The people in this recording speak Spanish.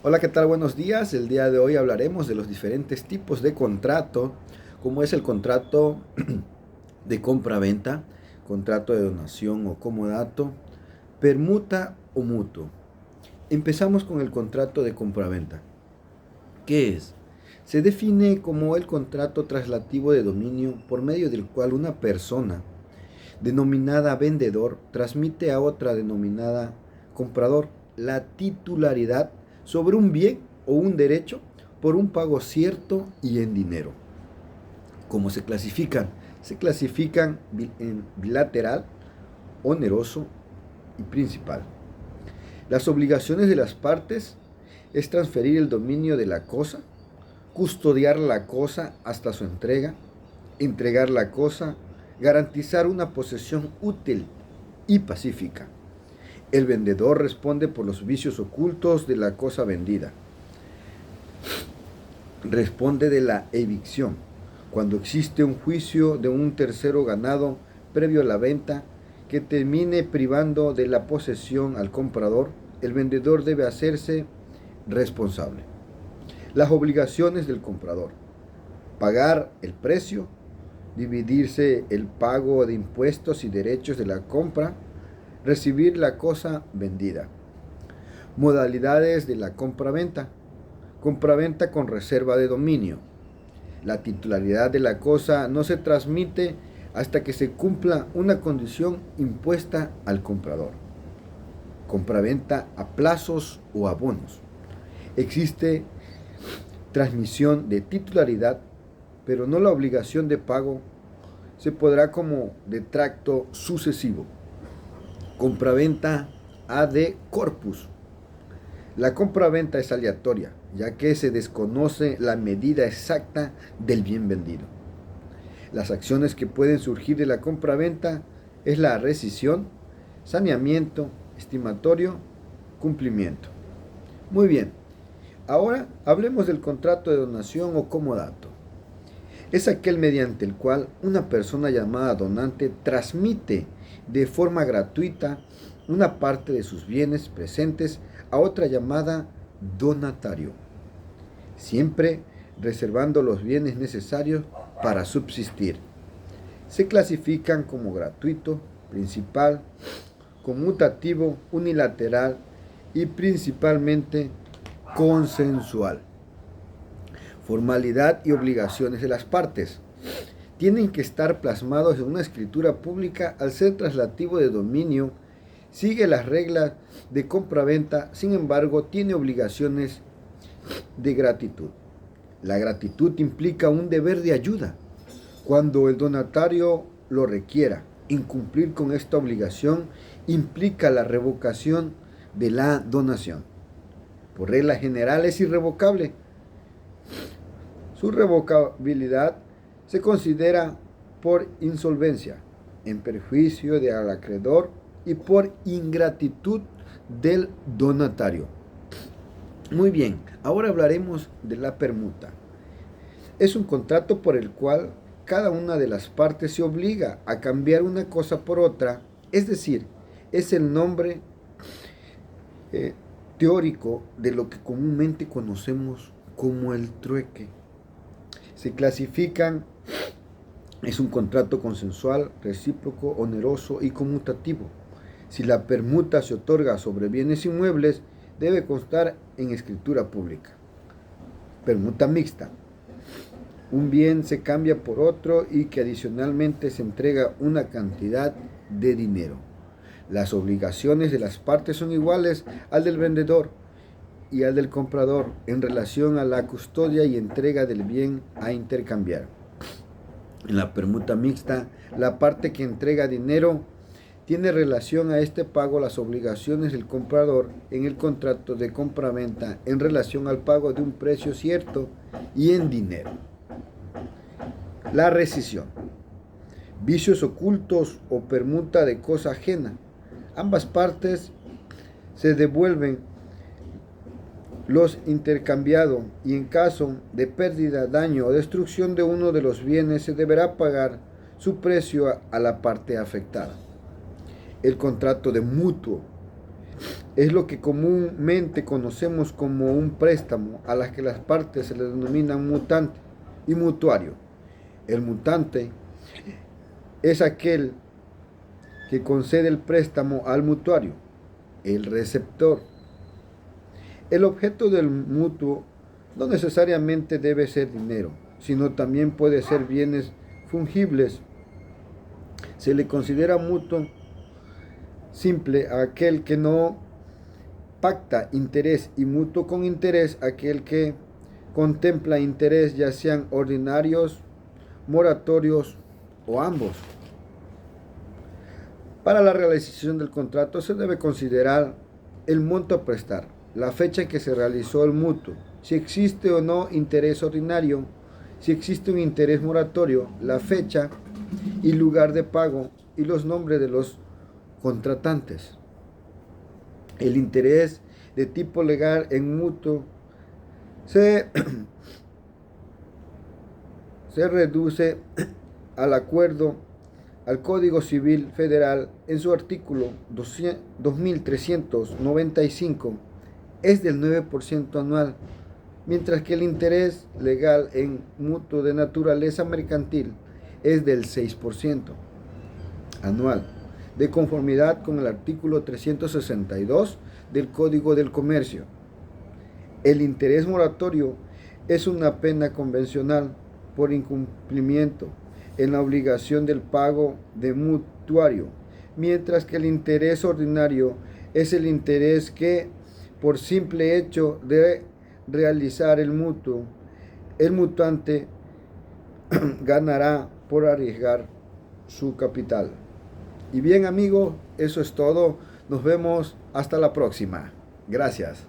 Hola, ¿qué tal? Buenos días. El día de hoy hablaremos de los diferentes tipos de contrato, como es el contrato de compra-venta, contrato de donación o comodato, permuta o mutuo. Empezamos con el contrato de compra-venta. ¿Qué es? Se define como el contrato traslativo de dominio por medio del cual una persona denominada vendedor transmite a otra denominada comprador la titularidad sobre un bien o un derecho por un pago cierto y en dinero. ¿Cómo se clasifican? Se clasifican en bilateral, oneroso y principal. Las obligaciones de las partes es transferir el dominio de la cosa, custodiar la cosa hasta su entrega, entregar la cosa, garantizar una posesión útil y pacífica. El vendedor responde por los vicios ocultos de la cosa vendida. Responde de la evicción. Cuando existe un juicio de un tercero ganado previo a la venta que termine privando de la posesión al comprador, el vendedor debe hacerse responsable. Las obligaciones del comprador: pagar el precio, dividirse el pago de impuestos y derechos de la compra, recibir la cosa vendida. Modalidades de la compraventa: compraventa con reserva de dominio. La titularidad de la cosa no se transmite hasta que se cumpla una condición impuesta al comprador. Compraventa a plazos o abonos. Existe transmisión de titularidad, pero no la obligación de pago. Se podrá como de tracto sucesivo. Compraventa ad corpus. La compraventa es aleatoria, ya que se desconoce la medida exacta del bien vendido. Las acciones que pueden surgir de la compraventa es la rescisión, saneamiento, estimatorio, cumplimiento. Muy bien, ahora hablemos del contrato de donación o comodato. Es aquel mediante el cual una persona llamada donante transmite de forma gratuita una parte de sus bienes presentes a otra llamada donatario, siempre reservando los bienes necesarios para subsistir. Se clasifican como gratuito, principal, conmutativo, unilateral y principalmente consensual. Formalidad y obligaciones de las partes. Tienen que estar plasmados en una escritura pública al ser traslativo de dominio. Sigue las reglas de compraventa, sin embargo, tiene obligaciones de gratitud. La gratitud implica un deber de ayuda cuando el donatario lo requiera. Incumplir con esta obligación implica la revocación de la donación. Por regla general es irrevocable. Su revocabilidad se considera por insolvencia, en perjuicio del acreedor y por ingratitud del donatario. Muy bien, ahora hablaremos de la permuta. Es un contrato por el cual cada una de las partes se obliga a cambiar una cosa por otra, es decir, es el nombre teórico de lo que comúnmente conocemos como el trueque. Se clasifican, es un contrato consensual, recíproco, oneroso y conmutativo. Si la permuta se otorga sobre bienes inmuebles, debe constar en escritura pública. Permuta mixta. Un bien se cambia por otro y que adicionalmente se entrega una cantidad de dinero. Las obligaciones de las partes son iguales al del vendedor y al del comprador en relación a la custodia y entrega del bien a intercambiar. En la permuta mixta, la parte que entrega dinero tiene relación a este pago las obligaciones del comprador en el contrato de compraventa en relación al pago de un precio cierto y en dinero. La rescisión. Vicios ocultos o permuta de cosa ajena. Ambas partes se devuelven los intercambiados y en caso de pérdida, daño o destrucción de uno de los bienes se deberá pagar su precio a la parte afectada. El contrato de mutuo es lo que comúnmente conocemos como un préstamo, a las que las partes se le denominan mutante y mutuario. El mutante es aquel que concede el préstamo al mutuario, el receptor. El objeto del mutuo no necesariamente debe ser dinero, sino también puede ser bienes fungibles. Se le considera mutuo simple a aquel que no pacta interés, y mutuo con interés aquel que contempla interés, ya sean ordinarios, moratorios o ambos. Para la realización del contrato se debe considerar el monto a prestar, la fecha en que se realizó el mutuo, si existe o no interés ordinario, si existe un interés moratorio, la fecha y lugar de pago y los nombres de los contratantes. El interés de tipo legal en mutuo se reduce al acuerdo al Código Civil Federal en su artículo 2395 es del 9% anual, mientras que el interés legal en mutuo de naturaleza mercantil es del 6% anual, de conformidad con el artículo 362 del Código del Comercio. El interés moratorio es una pena convencional por incumplimiento en la obligación del pago de mutuario, mientras que el interés ordinario es el interés que, por simple hecho de realizar el mutuo, el mutante ganará por arriesgar su capital. Y bien, amigos, eso es todo. Nos vemos hasta la próxima. Gracias.